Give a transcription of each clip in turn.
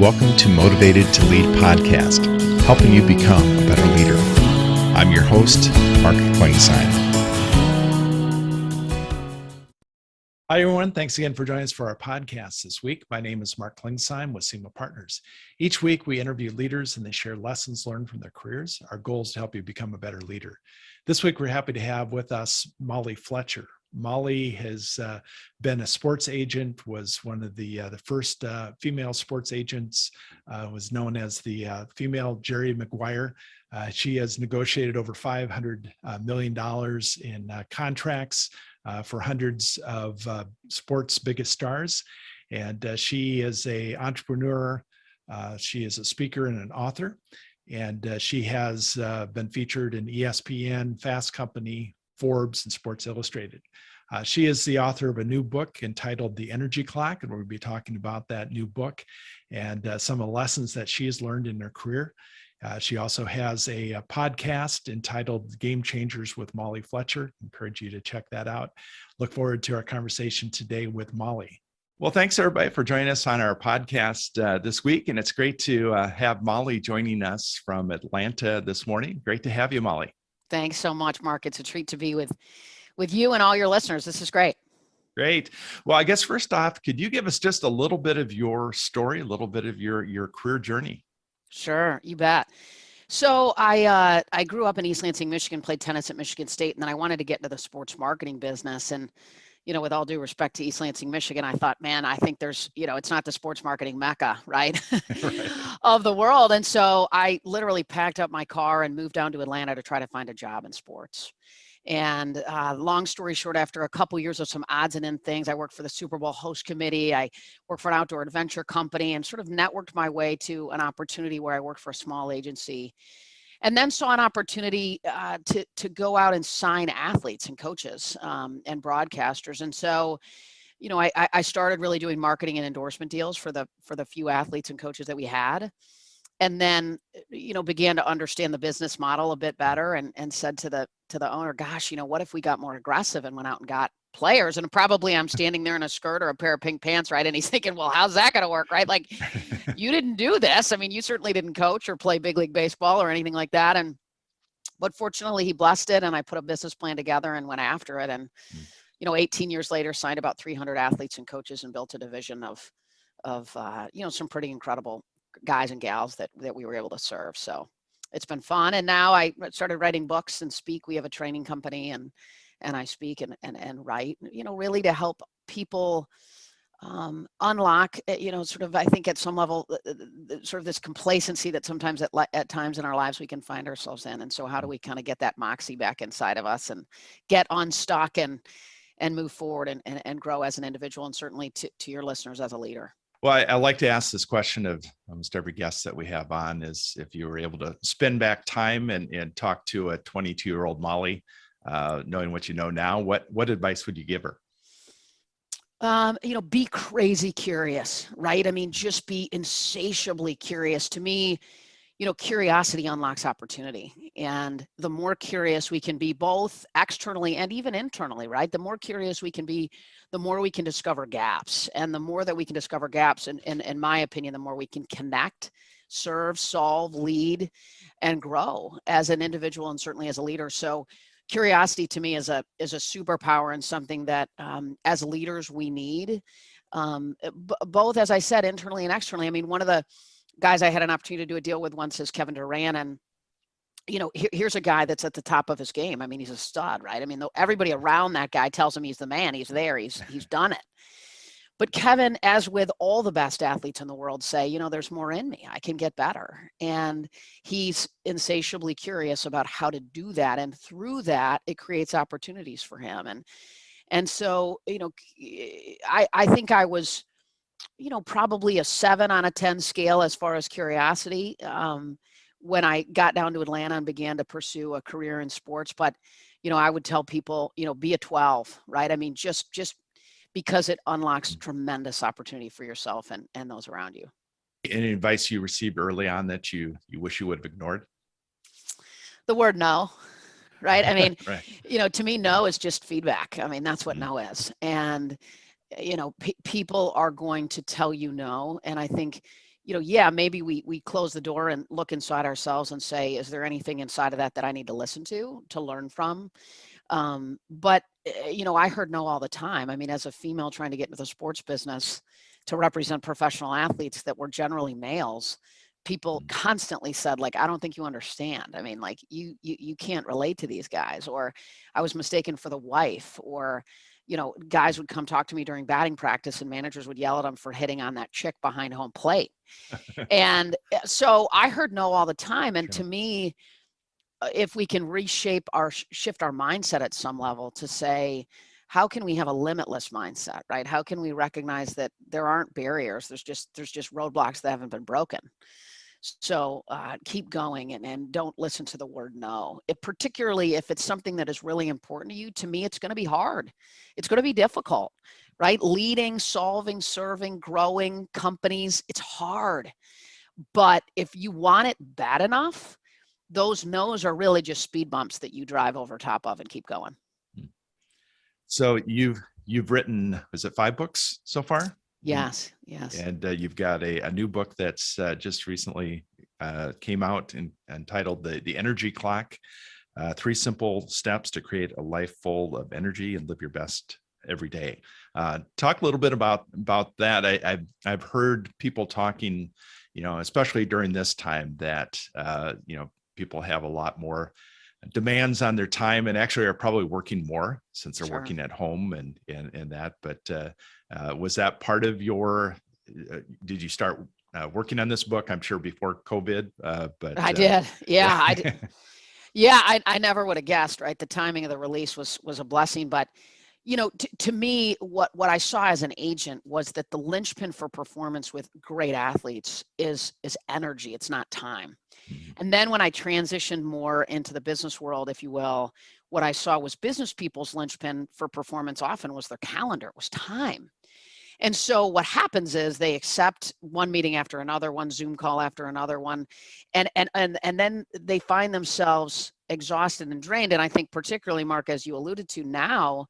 Welcome to Motivated to Lead podcast, helping you become a better leader. I'm your host, Mark Klingsheim. Hi, everyone. Thanks again for joining us for our podcast this week. My name is Mark Klingsheim with SEMA Partners. Each week, we interview leaders and they share lessons learned from their careers. Our goal is to help you become a better leader. This week, we're happy to have with us Molly Fletcher. Molly has been a sports agent, was one of the first female sports agents, was known as the female Jerry Maguire. She has negotiated over $500 million in contracts for hundreds of sports' biggest stars. And she is an entrepreneur. She is a speaker and an author. And she has been featured in ESPN, Fast Company, Forbes, and Sports Illustrated. She is the author of a new book entitled The Energy Clock, and we'll be talking about that new book and some of the lessons that she has learned in her career. She also has a podcast entitled Game Changers with Molly Fletcher. Encourage you to check that out. Look forward to our conversation today with Molly. Well, thanks everybody for joining us on our podcast this week. And it's great to have Molly joining us from Atlanta this morning. Great to have you, Molly. Thanks so much, Mark. It's a treat to be with you and all your listeners. This is great. Great. Well, I guess first off, could you give us just a little bit of your story, a little bit of your career journey? Sure, you bet. So I grew up in East Lansing, Michigan, played tennis at Michigan State, and then I wanted to get into the sports marketing business. And, you know, with all due respect to East Lansing, Michigan, I thought, man, I think there's, it's not the sports marketing mecca, right? Right. of the world. And so I literally packed up my car and moved down to Atlanta to try to find a job in sports. And long story short, after a couple years of some odds and ends things, I worked for the Super Bowl host committee. I worked for an outdoor adventure company and sort of networked my way to an opportunity where I worked for a small agency, and then saw an opportunity to go out and sign athletes and coaches and broadcasters. And so, I started really doing marketing and endorsement deals for the few athletes and coaches that we had. And then, began to understand the business model a bit better and said to the owner, gosh, what if we got more aggressive and went out and got players? And probably I'm standing there in a skirt or a pair of pink pants, right? And he's thinking, well, how's that going to work, right? Like, you didn't do this. I mean, you certainly didn't coach or play big league baseball or anything like that. But fortunately, he blessed it, and I put a business plan together and went after it. And, 18 years later, signed about 300 athletes and coaches and built a division of some pretty incredible guys and gals that we were able to serve. So it's been fun. And now I started writing books and speak. We have a training company and I speak and write, really to help people unlock, sort of, I think at some level, sort of this complacency that sometimes at times in our lives we can find ourselves in. And so how do we kind of get that moxie back inside of us and get unstuck and move forward and grow as an individual, and certainly to your listeners as a leader? Well, I like to ask this question of almost every guest that we have on is if you were able to spin back time and talk to a 22-year-old Molly, knowing what you know now, what advice would you give her? Be crazy curious, right? I mean, just be insatiably curious. To me, curiosity unlocks opportunity. And the more curious we can be, both externally and even internally, right? The more curious we can be, the more we can discover gaps. And the more that we can discover gaps, and in my opinion, the more we can connect, serve, solve, lead, and grow as an individual and certainly as a leader. So curiosity to me is a superpower and something that as leaders we need, both, as I said, internally and externally. I mean, one of the guys I had an opportunity to do a deal with once is Kevin Durant. And, here's a guy that's at the top of his game. I mean, he's a stud, right? I mean, everybody around that guy tells him he's the man. He's there. He's done it. But Kevin, as with all the best athletes in the world, say, there's more in me. I can get better. And he's insatiably curious about how to do that. And through that, it creates opportunities for him. And so, I think I was, probably a 7 on a 10 scale as far as curiosity when I got down to Atlanta and began to pursue a career in sports. But, I would tell people, be a 12, right? I mean, just because it unlocks tremendous opportunity for yourself and those around you. Any advice you received early on that you wish you would have ignored? The word no, right? I mean, right. To me, no is just feedback. I mean, that's what no is. And, people are going to tell you no. And I think, yeah, maybe we close the door and look inside ourselves and say, is there anything inside of that I need to listen to learn from? But I heard no all the time. I mean, as a female trying to get into the sports business to represent professional athletes that were generally males, people constantly said, like, I don't think you understand. I mean, like, you can't relate to these guys, or I was mistaken for the wife, or guys would come talk to me during batting practice and managers would yell at them for hitting on that chick behind home plate. And so I heard no all the time. And to me, if we can shift our mindset at some level to say, how can we have a limitless mindset, right? How can we recognize that there aren't barriers? There's just roadblocks that haven't been broken. So keep going and don't listen to the word no. Particularly if it's something that is really important to you. To me, it's going to be hard. It's going to be difficult, right? Leading, solving, serving, growing companies, it's hard. But if you want it bad enough, those no's are really just speed bumps that you drive over top of and keep going. So you've written, is it 5 books so far? Yes. And you've got a new book that's just recently came out and entitled The Energy Clock, 3 Simple Steps to Create a Life Full of Energy and Live Your Best Every Day. Talk a little bit about that. I've heard people talking, especially during this time, that people have a lot more demands on their time and actually are probably working more since they're working at home and that. But was that part of your, did you start working on this book? I'm sure before COVID, but I did. Yeah, I did. Yeah, I never would have guessed, right? The timing of the release was a blessing, but to me, what I saw as an agent was that the linchpin for performance with great athletes is energy. It's not time. And then when I transitioned more into the business world, if you will, what I saw was business people's linchpin for performance often was their calendar, it was time. And so what happens is they accept one meeting after another, one Zoom call after another one, and then they find themselves exhausted and drained. And I think particularly, Mark, as you alluded to now,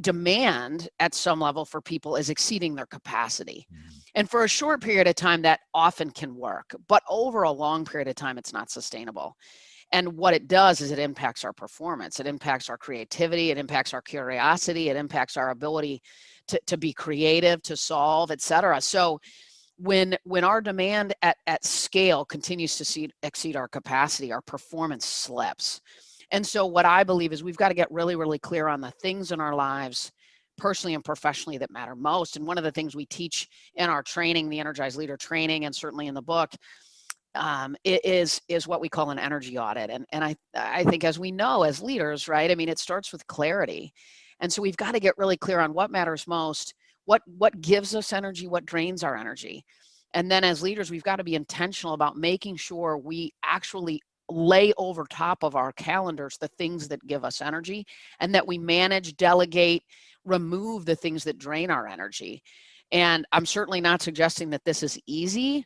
demand at some level for people is exceeding their capacity. And for a short period of time, that often can work, but over a long period of time, it's not sustainable. And what it does is it impacts our performance. It impacts our creativity. It impacts our curiosity. It impacts our ability to be creative, to solve, et cetera. So when our demand at scale continues to exceed our capacity, our performance slips. And so what I believe is we've got to get really, really clear on the things in our lives, personally and professionally, that matter most. And one of the things we teach in our training, the Energized Leader training, and certainly in the book, is what we call an energy audit. And I think, as we know as leaders, right, I mean, it starts with clarity. And so we've got to get really clear on what matters most, what gives us energy, what drains our energy. And then as leaders, we've got to be intentional about making sure we actually lay over top of our calendars the things that give us energy, and that we manage, delegate, remove the things that drain our energy. And I'm certainly not suggesting that this is easy,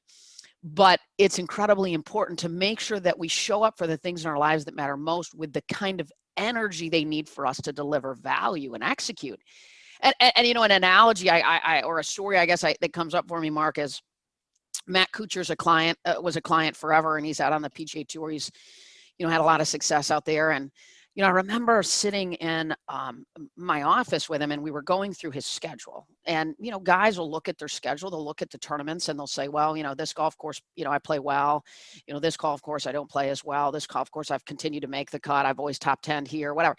but it's incredibly important to make sure that we show up for the things in our lives that matter most with the kind of energy they need for us to deliver value and execute. And an analogy or a story, I guess, that comes up for me, Mark, is Matt Kuchar's was a client forever, and he's out on the PGA Tour. He's, had a lot of success out there. And, I remember sitting in my office with him, and we were going through his schedule. And, guys will look at their schedule, they'll look at the tournaments, and they'll say, well, this golf course, I play well. This golf course, I don't play as well. This golf course, I've continued to make the cut. I've always top 10 here, whatever.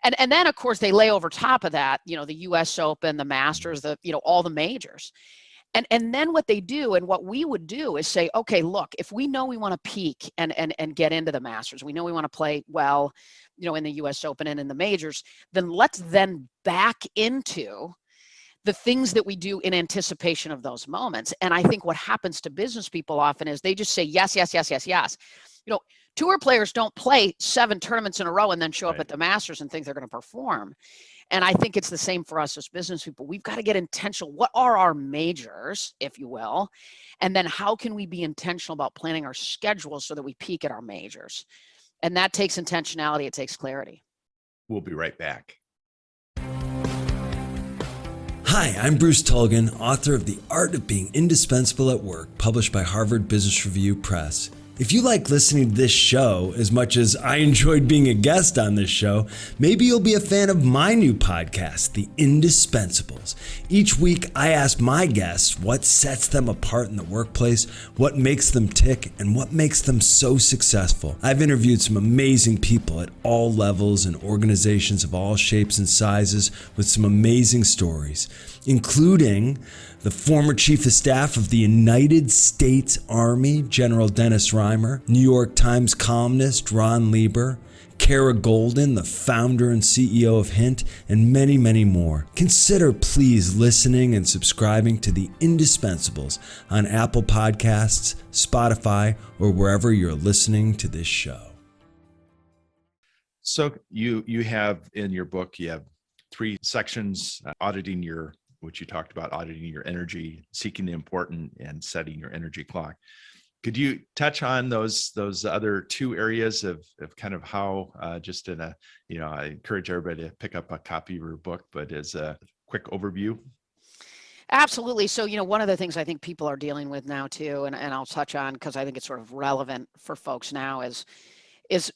And then, of course, they lay over top of that, the US Open, the Masters, all the majors. And then what they do, and what we would do, is say, okay, look, if we know we want to peak and get into the Masters, we know we want to play well, in the US Open and in the majors, then let's then back into the things that we do in anticipation of those moments. And I think what happens to business people often is they just say, yes, yes, yes, yes, yes. Tour players don't play 7 tournaments in a row and then show up at the Masters and think they're going to perform. And I think it's the same for us as business people. We've got to get intentional. What are our majors, if you will? And then how can we be intentional about planning our schedule so that we peak at our majors? And that takes intentionality. It takes clarity. We'll be right back. Hi, I'm Bruce Tulgan, author of The Art of Being Indispensable at Work, published by Harvard Business Review Press. If you like listening to this show as much as I enjoyed being a guest on this show, maybe you'll be a fan of my new podcast, The Indispensables. Each week, I ask my guests what sets them apart in the workplace, what makes them tick, and what makes them so successful. I've interviewed some amazing people at all levels and organizations of all shapes and sizes with some amazing stories, including the former Chief of Staff of the United States Army, General Dennis Reimer, New York Times columnist Ron Lieber, Kara Golden, the founder and CEO of Hint, and many, many more. Consider please listening and subscribing to The Indispensables on Apple Podcasts, Spotify, or wherever you're listening to this show. So you have in your book, you have 3 sections, auditing your, which you talked about, auditing your energy, seeking the important, and setting your energy clock. Could you touch on those other 2 areas of kind of how, just in a, I encourage everybody to pick up a copy of your book, but as a quick overview? Absolutely. So, one of the things I think people are dealing with now too, and I'll touch on because I think it's sort of relevant for folks now is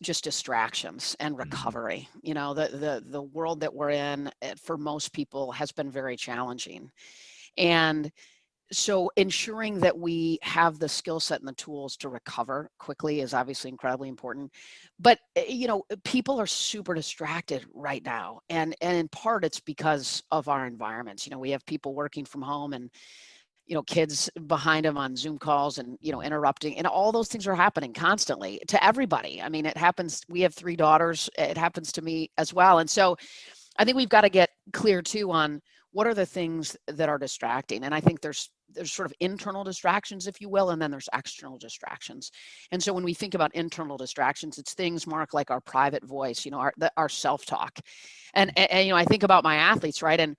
just distractions and recovery. The world that we're in for most people has been very challenging. And so ensuring that we have the skill set and the tools to recover quickly is obviously incredibly important. But, people are super distracted right now. And in part, it's because of our environments. We have people working from home and kids behind them on Zoom calls and, interrupting, and all those things are happening constantly to everybody. I mean, it happens. We have 3 daughters. It happens to me as well. And so I think we've got to get clear too on what are the things that are distracting. And I think there's sort of internal distractions, if you will, and then there's external distractions. And so when we think about internal distractions, it's things, Mark, like our private voice, our self-talk. And I think about my athletes, right? And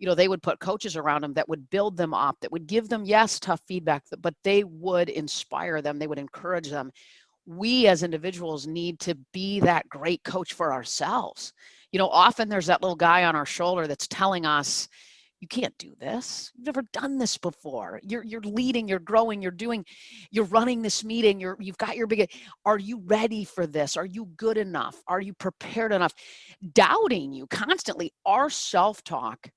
they would put coaches around them that would build them up, that would give them, yes, tough feedback, but they would inspire them. They would encourage them. We as individuals need to be that great coach for ourselves. Often there's that little guy on our shoulder that's telling us, you can't do this. You've never done this before. You're leading, you're growing, you're running this meeting, you've got your big, are you ready for this? Are you good enough? Are you prepared enough? Doubting you constantly. Our self-talk,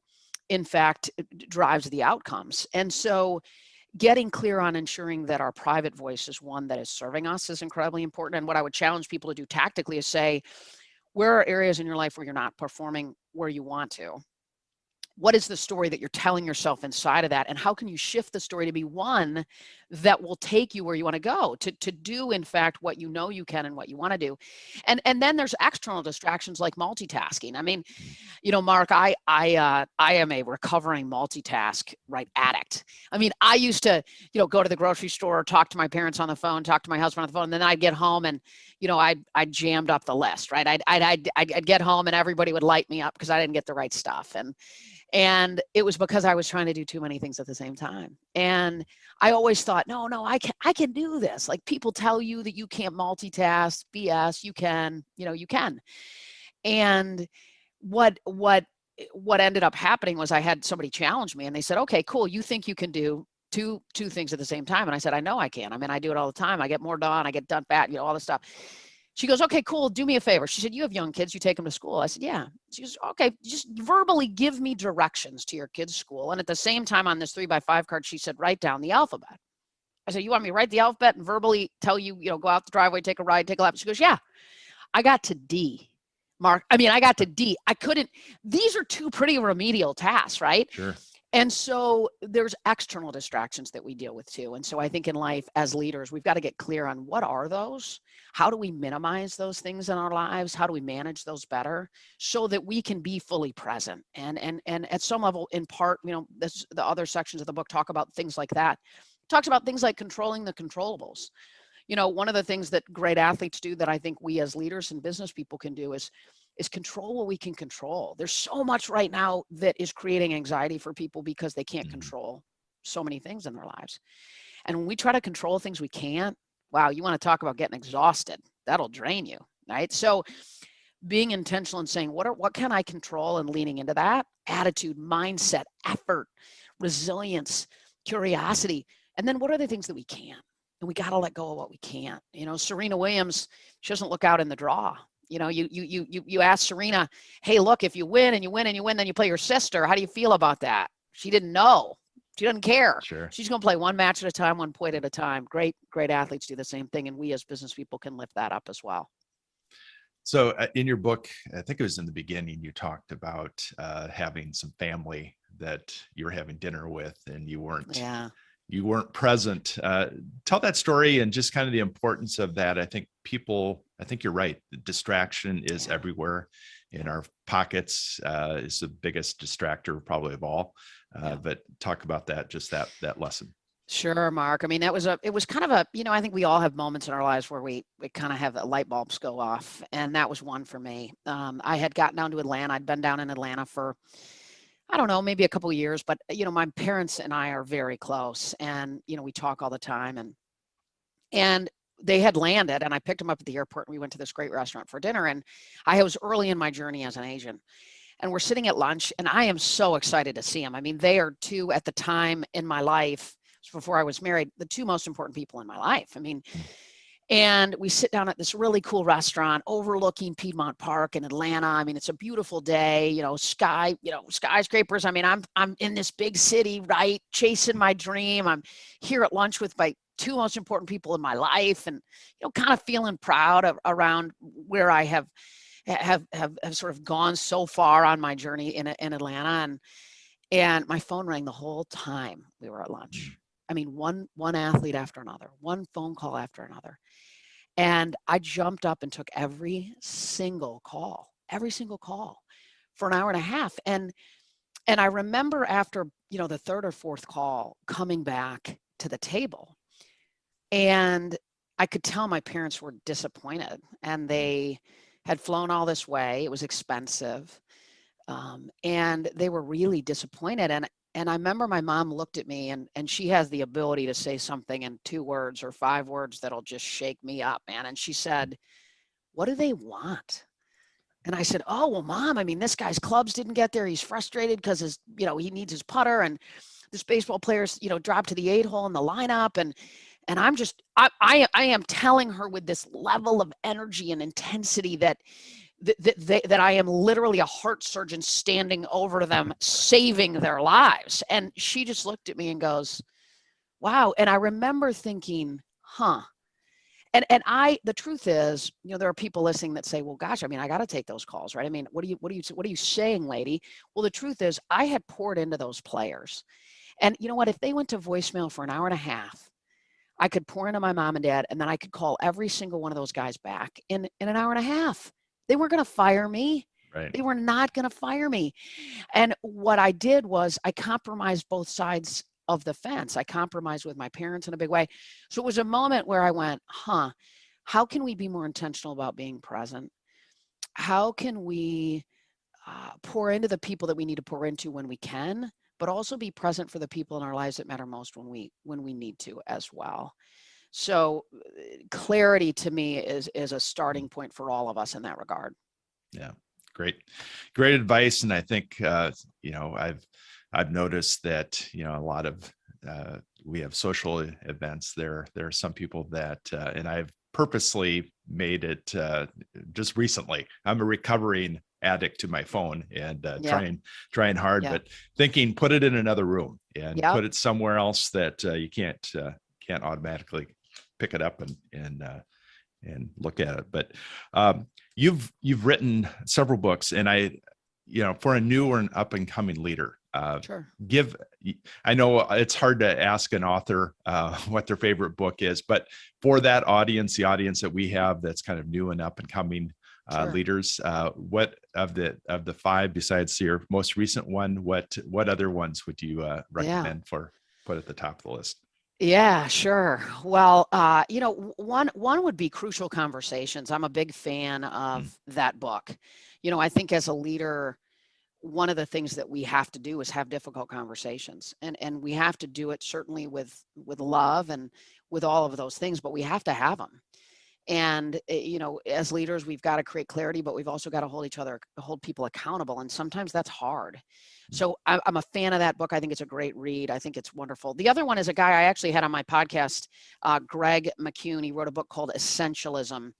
in fact, drives the outcomes. And so getting clear on ensuring that our private voice is one that is serving us is incredibly important. And what I would challenge people to do tactically is say, where are areas in your life where you're not performing where you want to? What is the story that you're telling yourself inside of that? And how can you shift the story to be one that will take you where you want to go, to do, in fact, what you know you can and what you want to do? And then there's external distractions like multitasking. I mean, Mark, I am a recovering multitask addict. I mean, I used to, go to the grocery store, talk to my parents on the phone, talk to my husband on the phone, and then I'd get home and, I jammed up the list, right? I'd get home and everybody would light me up because I didn't get the right stuff. And it was because I was trying to do too many things at the same time. And I always thought, no, I can do this. Like, people tell you that you can't multitask. BS, you can, you can. And what ended up happening was I had somebody challenge me and they said, okay, cool. You think you can do two things at the same time? And I said, I know I can. I mean, I do it all the time. I get more done. I get done fat, all this stuff. She goes, okay, cool. Do me a favor. She said, you have young kids. You take them to school. I said, yeah. She goes, okay, just verbally give me directions to your kids' school. And at the same time on this 3x5 card, she said, write down the alphabet. I said, you want me to write the alphabet and verbally tell you, go out the driveway, take a ride, take a lap? She goes, yeah. I got to D, Mark. I mean, I got to D. I couldn't. These are 2 pretty remedial tasks, right? Sure. And so there's external distractions that we deal with too. And so I think in life as leaders, we've got to get clear on what are those? How do we minimize those things in our lives? How do we manage those better so that we can be fully present? And at some level, in part, the other sections of the book talk about things like that. It talks about things like controlling the controllables. One of the things that great athletes do that I think we as leaders and business people can do is control what we can control. There's so much right now that is creating anxiety for people because they can't control so many things in their lives. And when we try to control things we can't, wow, you want to talk about getting exhausted. That'll drain you, right? So being intentional and saying, what can I control, and leaning into that attitude, mindset, effort, resilience, curiosity. And then what are the things that we can't? And we got to let go of what we can't. Serena Williams, she doesn't look out in the draw. You ask Serena, hey, look, if you win and you win and you win, then you play your sister. How do you feel about that? She didn't know. She doesn't care. Sure. She's going to play one match at a time, one point at a time. Great athletes do the same thing. And we as business people can lift that up as well. So in your book, I think it was in the beginning, you talked about having some family that you were having dinner with and you weren't present. Tell that story and just kind of the importance of that. I think you're right. The distraction is everywhere in our pockets. Is the biggest distractor probably of all. But talk about that lesson. Sure, Mark. I mean, it was kind of I think we all have moments in our lives where we kind of have the light bulbs go off. And that was one for me. I had gotten down to Atlanta. I'd been down in Atlanta for, I don't know, maybe a couple of years, but my parents and I are very close and, we talk all the time and they had landed and I picked them up at the airport and we went to this great restaurant for dinner. And I was early in my journey as an agent and we're sitting at lunch and I am so excited to see them. I mean, they are two at the time in my life, before I was married, the two most important people in my life. I mean, and we sit down at this really cool restaurant overlooking Piedmont Park in Atlanta. I mean, it's a beautiful day, skyscrapers. I mean, I'm in this big city, right? Chasing my dream. I'm here at lunch with my two most important people in my life and, kind of feeling proud around where I have sort of gone so far on my journey in Atlanta. And my phone rang the whole time we were at lunch. I mean, one athlete after another, one phone call after another. And I jumped up and took every single call for an hour and a half. And I remember after, the third or fourth call coming back to the table and I could tell my parents were disappointed and they had flown all this way. It was expensive. And they were really disappointed. And I remember my mom looked at me and she has the ability to say something in 2 words or 5 words that'll just shake me up, man. And she said, what do they want? And I said, oh, well, Mom, I mean, this guy's clubs didn't get there. He's frustrated because he needs his putter. And this baseball player's, dropped to the 8-hole in the lineup. And I am telling her with this level of energy and intensity that I am literally a heart surgeon standing over them, saving their lives. And she just looked at me and goes, wow. And I remember thinking, And the truth is, there are people listening that say, well, gosh, I mean, I got to take those calls, right? I mean, what are you saying, lady? Well, the truth is I had poured into those players. And you know what, if they went to voicemail for an hour and a half, I could pour into my mom and dad, and then I could call every single one of those guys back in an hour and a half. They weren't going to fire me. Right. They were not going to fire me. And what I did was I compromised both sides of the fence. I compromised with my parents in a big way. So it was a moment where I went, how can we be more intentional about being present? How can we pour into the people that we need to pour into when we can, but also be present for the people in our lives that matter most when we need to as well. So clarity to me is a starting point for all of us in that regard. Yeah, great advice. And I think I've noticed that a lot of we have social events. There are some people that and I've purposely made it just recently. I'm a recovering addict to my phone and trying hard, but thinking put it in another room and put it somewhere else that you can't automatically pick it up and look at it. But you've written several books, and for a new or an up and coming leader, sure. I know it's hard to ask an author what their favorite book is, but for that audience, the audience that we have that's kind of new and up and coming leaders, what of the 5 besides your most recent one, what other ones would you recommend for put at the top of the list? Yeah, sure. Well, one would be Crucial Conversations. I'm a big fan of that book. I think as a leader, one of the things that we have to do is have difficult conversations, and we have to do it certainly with love and with all of those things, but we have to have them. And, as leaders, we've got to create clarity, but we've also got to hold people accountable. And sometimes that's hard. So I'm a fan of that book. I think it's a great read. I think it's wonderful. The other one is a guy I actually had on my podcast, Greg McCune. He wrote a book called Essentialism.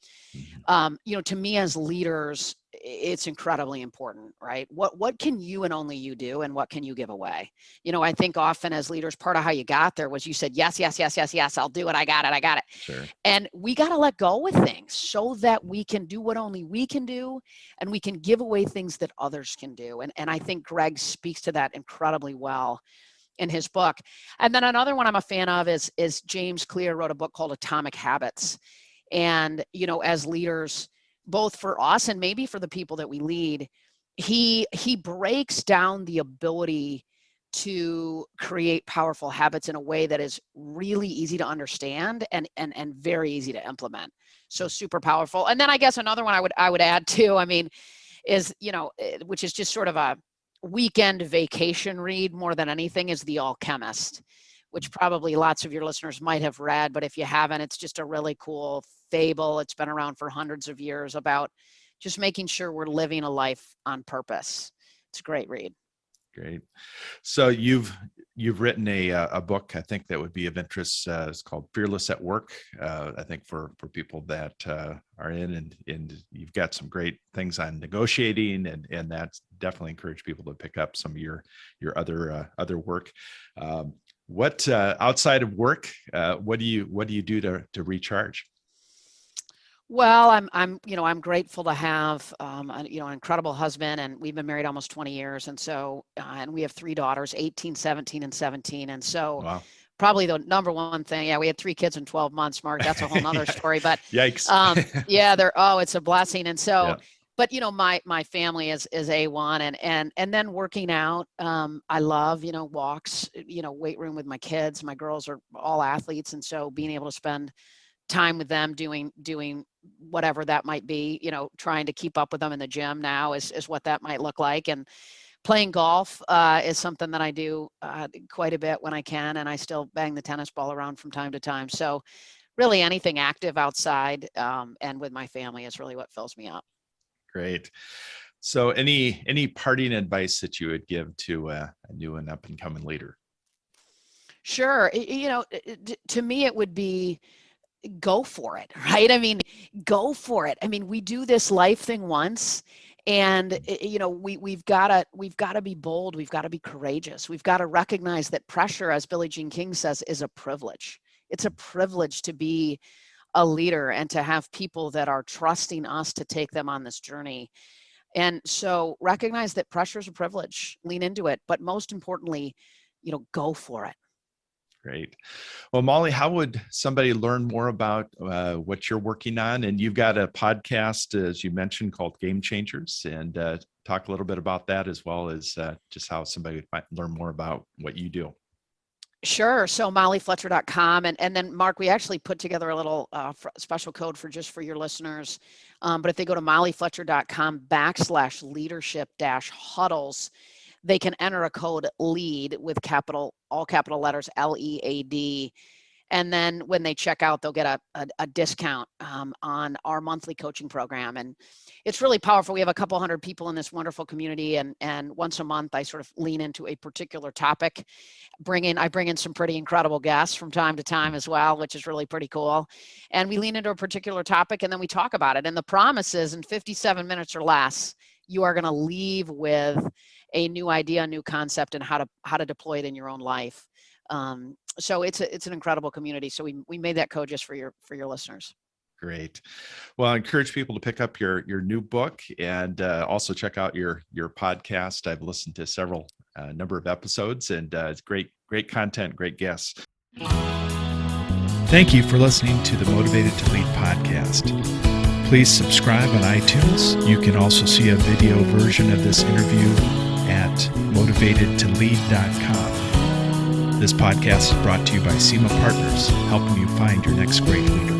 To me as leaders, it's incredibly important, right? What can you and only you do, and what can you give away? I think often as leaders, part of how you got there was you said, yes, yes, yes, yes, yes, I'll do it. I got it. Sure. And we got to let go with things so that we can do what only we can do, and we can give away things that others can do. And I think Greg speaks to that incredibly well in his book. And then another one I'm a fan of is James Clear wrote a book called Atomic Habits. And, as leaders, both for us and maybe for the people that we lead, he breaks down the ability to create powerful habits in a way that is really easy to understand and very easy to implement. So super powerful. And then I guess another one I would add too, is, which is just sort of a weekend vacation read more than anything, is The Alchemist, which probably lots of your listeners might have read, but if you haven't, it's just a really cool fable. It's been around for hundreds of years about just making sure we're living a life on purpose. It's a great read. Great. So you've written a book, I think, that would be of interest. It's called Fearless at Work. I think for people that are in, and you've got some great things on negotiating, and that's definitely encourage people to pick up some of your other work. What outside of work, what do you do to recharge? Well, I'm grateful to have, an incredible husband, and we've been married almost 20 years. And so, and we have 3 daughters, 18, 17, and 17. And so Wow. Probably the number one thing, we had 3 kids in 12 months, Mark, that's a whole nother story, but yikes. it's a blessing. And so, Yeah. But my family is A1, and then working out. I love, walks, weight room with my kids. My girls are all athletes. And so being able to spend time with them doing whatever that might be, trying to keep up with them in the gym now is what that might look like. And playing golf is something that I do quite a bit when I can, and I still bang the tennis ball around from time to time. So really anything active outside and with my family is really what fills me up. Great. So any parting advice that you would give to a new and up and coming leader? Sure. To me, it would be go for it, right? Go for it. We do this life thing once, and we've got to be bold. We've got to be courageous. We've got to recognize that pressure, as Billie Jean King says, is a privilege. It's a privilege to be a leader and to have people that are trusting us to take them on this journey. And so recognize that pressure is a privilege, lean into it, but most importantly, go for it. Great. Well, Molly, how would somebody learn more about what you're working on? And you've got a podcast, as you mentioned, called Game Changers, and talk a little bit about that, as well as just how somebody might learn more about what you do. Sure. So mollyfletcher.com. And then Mark, we actually put together a little special code for your listeners. But if they go to mollyfletcher.com/leadership-huddles, they can enter a code LEAD with all capital letters, LEAD. And then when they check out, they'll get a discount on our monthly coaching program. And it's really powerful. We have a couple hundred people in this wonderful community. And once a month, I sort of lean into a particular topic. I bring in some pretty incredible guests from time to time as well, which is really pretty cool. And we lean into a particular topic, and then we talk about it. And the promise is in 57 minutes or less, you are going to leave with a new idea, a new concept, and how to deploy it in your own life. So it's an incredible community. So we made that code just for your listeners. Great. Well, I encourage people to pick up your new book, and also check out your podcast. I've listened to several number of episodes, and it's great content, great guests. Thank you for listening to the Motivated to Lead podcast. Please subscribe on iTunes. You can also see a video version of this interview at motivatedtolead.com. This podcast is brought to you by SEMA Partners, helping you find your next great leader.